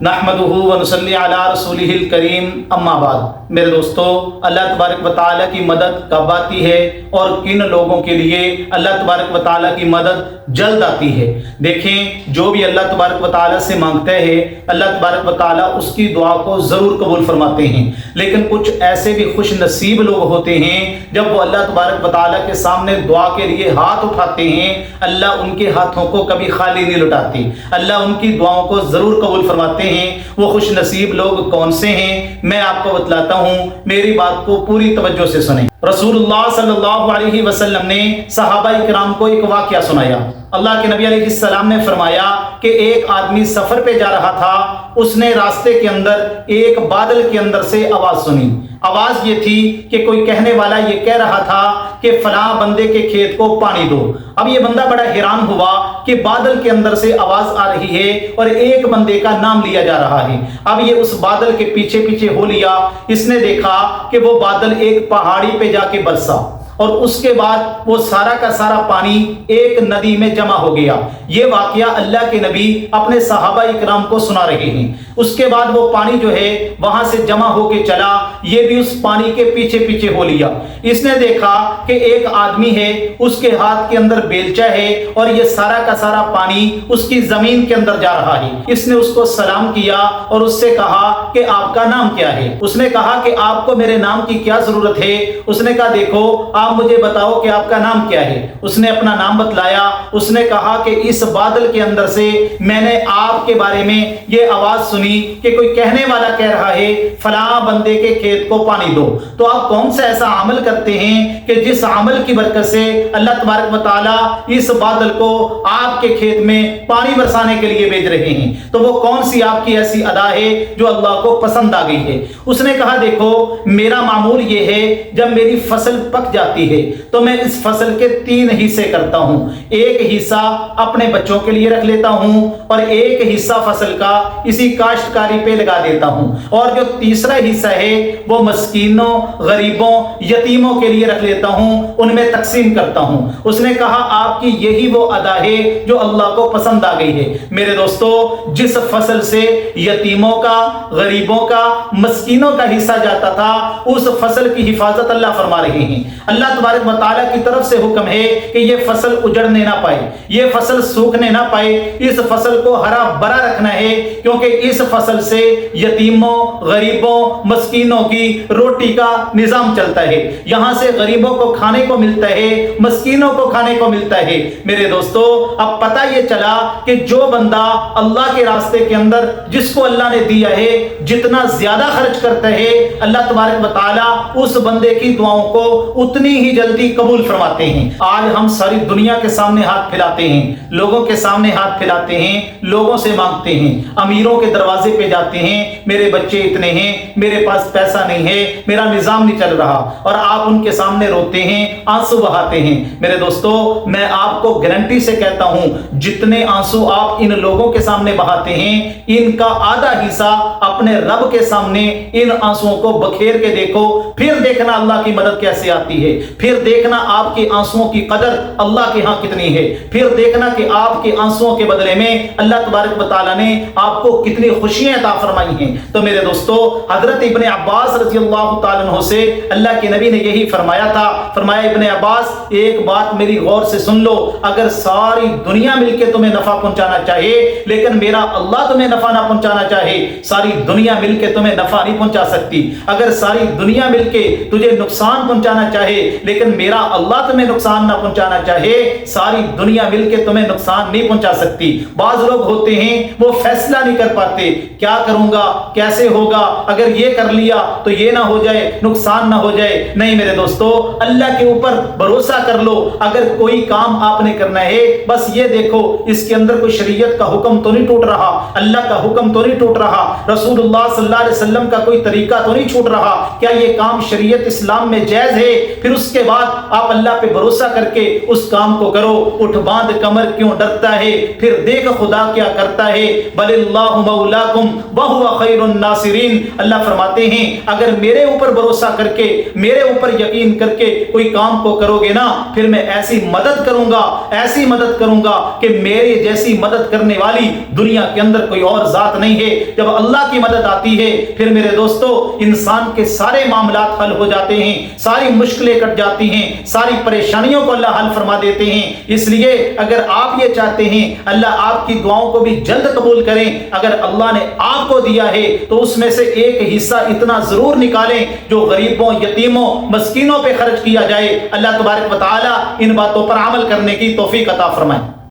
نحمدہ ونصلی علی رسولہ الکریم اما بعد۔ میرے دوستو، اللہ تبارک و تعالیٰ کی مدد کب آتی ہے اور کن لوگوں کے لیے اللہ تبارک و تعالیٰ کی مدد جلد آتی ہے؟ دیکھیں، جو بھی اللہ تبارک و تعالیٰ سے مانگتے ہیں اللہ تبارک و تعالیٰ اس کی دعا کو ضرور قبول فرماتے ہیں، لیکن کچھ ایسے بھی خوش نصیب لوگ ہوتے ہیں جب وہ اللہ تبارک و تعالیٰ کے سامنے دعا کے لیے ہاتھ اٹھاتے ہیں اللہ ان کے ہاتھوں کو کبھی خالی نہیں لوٹاتے، اللہ ان کی دعاؤں کو ضرور قبول فرماتے ہیں۔ وہ خوش نصیب لوگ کون سے ہیں میں آپ کو بتلاتا ہوں، میری بات کو پوری توجہ سے سنیں۔ رسول اللہ صلی اللہ علیہ وسلم نے صحابہ کرام کو ایک واقعہ سنایا۔ اللہ کے نبی علیہ السلام نے فرمایا کہ ایک آدمی سفر پہ جا رہا تھا، اس نے راستے کے اندر ایک بادل کے اندر سے آواز سنی۔ آواز یہ تھی کہ کوئی کہنے والا یہ کہہ رہا تھا کہ فلاں بندے کے کھیت کو پانی دو۔ اب یہ بندہ بڑا حیران ہوا کہ بادل کے اندر سے آواز آ رہی ہے اور ایک بندے کا نام لیا جا رہا ہے۔ اب یہ اس بادل کے پیچھے پیچھے ہو لیا، اس نے دیکھا کہ وہ بادل ایک پہاڑی پہ جا کے برسا اور اس کے بعد وہ سارا کا سارا پانی ایک ندی میں جمع ہو گیا۔ یہ واقعہ اللہ کے نبی اپنے صحابہ اکرام کو سنا رہے ہیں۔ اس کے بعد وہ پانی جو ہے وہاں سے جمع ہو کے چلا، یہ بھی اس پانی کے پیچھے پیچھے ہو لیا۔ اس نے دیکھا کہ ایک آدمی ہے، اس کے ہاتھ کے اندر بیلچہ ہے اور یہ سارا کا سارا پانی اس کی زمین کے اندر جا رہا ہے۔ اس نے اس کو سلام کیا اور اس سے کہا کہ آپ کا نام کیا ہے؟ اس نے کہا کہ آپ کو میرے نام کی کیا ضرورت ہے؟ اس نے کہا دیکھو آپ مجھے بتاؤ کہ آپ کا نام کیا ہے؟ اس نے اپنا نام بتلایا۔ اس نے کہا کہ اس بادل کے اندر سے میں نے آپ کے بارے میں یہ آواز سنی کہ کوئی کہنے والا کہہ رہا ہے فلاں بندے کے کھیت کو پانی دو۔ تو آپ کون سا ایسا عمل کرتے ہیں کہ جس عمل کی برکت سے اللہ تبارک و تعالیٰ اس بادل کو آپ کے کھیت میں پانی برسانے کے لیے بھیج رہے ہیں؟ تو وہ کون سی آپ کی ایسی ادا ہے جو اللہ کو پسند آ گئی ہے؟ اس نے کہا دیکھو میرا معمول یہ ہے جب میری فصل پک جاتی ہے تو میں اس فصل کے 3 حصے کرتا ہوں۔ ایک حصہ اپنے بچوں کے لیے رکھ لیتا ہوں اور ایک حصہ فصل کا اسی کاشتکاری پہ لگا دیتا ہوں، اور جو تیسرا حصہ ہے وہ مسکینوں، غریبوں، یتیموں کے لیے رکھ لیتا ہوں، ان میں تقسیم کرتا ہوں۔ اس نے کہا آپ کی یہی وہ ادا ہے جو اللہ کو پسند آ گئی ہے۔ میرے دوستو، جس فصل سے یتیموں کا، غریبوں کا، مسکینوں کا حصہ جاتا تھا اس فصل کی حفاظت اللہ فرما رہے ہیں۔ اللہ تبارک و تعالیٰ کی طرف سے حکم ہے کہ یہ فصل اجڑنے نہ پائے، یہ فصل سوکھنے نہ پائے، اس فصل کو ہرا بھرا رکھنا ہے، کیونکہ اس فصل سے یتیموں، غریبوں، مسکینوں کی روٹی کا نظام چلتا ہے۔ یہاں سے غریبوں کو کھانے کو ملتا ہے، مسکینوں کو کھانے کو ملتا ہے۔ میرے دوستو، اب پتہ یہ چلا کہ جو بندہ اللہ کے راستے کے اندر جس کو اللہ نے دیا ہے جتنا زیادہ خرچ کرتا ہے اللہ تبارک و تعالیٰ اس بندے کی دعاؤں کو اتنی ہی جلدی قبول فرماتے ہیں۔ آج ہم ساری دنیا کے سامنے ہاتھ پھیلاتے ہیں، لوگوں کے سامنے ہاتھ پھیلاتے ہیں، لوگوں سے مانگتے ہیں، امیروں کے دروازے پہ جاتے ہیں، میرے بچے اتنے ہیں، میرے پاس پیسہ نہیں ہے، میرا نظام نہیں چل رہا، اور آپ ان کے سامنے روتے ہیں، آنسو بہاتے ہیں۔ میرے دوستو، میں آپ کو گارنٹی سے کہتا ہوں جتنے آنسو آپ ان لوگوں کے سامنے بہاتے ہیں ان کا آدھا حصہ اپنے رب کے سامنے ان آنسوؤں کو بکھیر کے دیکھو، پھر دیکھنا اللہ کی مدد کیسے آتی ہے، پھر دیکھنا آپ کے آنسوؤں کی قدر اللہ کے ہاں کتنی ہے، پھر دیکھنا کہ آپ کے آنسوؤں کے بدلے میں اللہ تبارک و تعالیٰ نے آپ کو کتنی خوشیاں عطا فرمائی ہیں۔ تو میرے دوستو، حضرت ابن عباس رضی اللہ تعالیٰ عنہ سے اللہ کے نبی نے یہی فرمایا تھا، فرمایا ابن عباس ایک بات میری غور سے سن لو، اگر ساری دنیا مل کے تمہیں نفع پہنچانا چاہے لیکن میرا اللہ تمہیں نفع نہ پہنچانا چاہے، ساری دنیا مل کے تمہیں نفع نہیں پہنچا سکتی۔ اگر ساری دنیا مل کے تجھے نقصان پہنچانا چاہے لیکن میرا اللہ تمہیں نقصان نہ پہنچانا چاہے، ساری دنیا مل کے تمہیں نقصان نہیں پہنچا سکتی۔ بعض لوگ ہوتے ہیں وہ فیصلہ نہیں کر پاتے، کیا کروں گا، کیسے ہوگا، اگر یہ کر لیا تو یہ نہ ہو جائے، نقصان نہ ہو جائے۔ نہیں میرے دوستو، اللہ کے اوپر بھروسہ کر لو۔ اگر کوئی کام آپ نے کرنا ہے بس یہ دیکھو اس کے اندر کوئی شریعت کا حکم تو نہیں ٹوٹ رہا، اللہ کا حکم تو نہیں ٹوٹ رہا، رسول اللہ صلی اللہ علیہ وسلم کا کوئی طریقہ تو نہیں چھوٹ رہا، کیا یہ کام شریعت اسلام میں جائز ہے؟ پھر اس کے بعد آپ اللہ پہ بھروسہ کر کے اس کام کو کرو۔ اٹھ باندھ کمر کیوں ڈرتا ہے، پھر دیکھ خدا کیا کرتا ہے۔ بل اللہ مولاکم وہو خیر الناصرین۔ اللہ فرماتے ہیں اگر میرے اوپر بھروسہ کر کے، میرے اوپر یقین کر کے کوئی کام کو کرو گے نا، پھر میں ایسی مدد کروں گا، ایسی مدد کروں گا کہ میرے جیسی مدد کرنے والی دنیا کے اندر کوئی اور ذات نہیں ہے۔ جب اللہ کی مدد آتی ہے پھر میرے دوستو انسان کے سارے معاملات حل ہو جاتے ہیں، ساری مشکلیں کٹ جاتی ہیں، ساری پریشانیوں کو اللہ حل فرما دیتے ہیں۔ اس لیے اگر آپ یہ چاہتے ہیں اللہ آپ کی دعاؤں کو بھی جلد قبول کریں، اگر اللہ نے آپ کو دیا ہے تو اس میں سے ایک حصہ اتنا ضرور نکالیں جو غریبوں، یتیموں، مسکینوں پہ خرچ کیا جائے۔ اللہ تبارک و تعالی ان باتوں پر عمل کرنے کی توفیق عطا فرمائے۔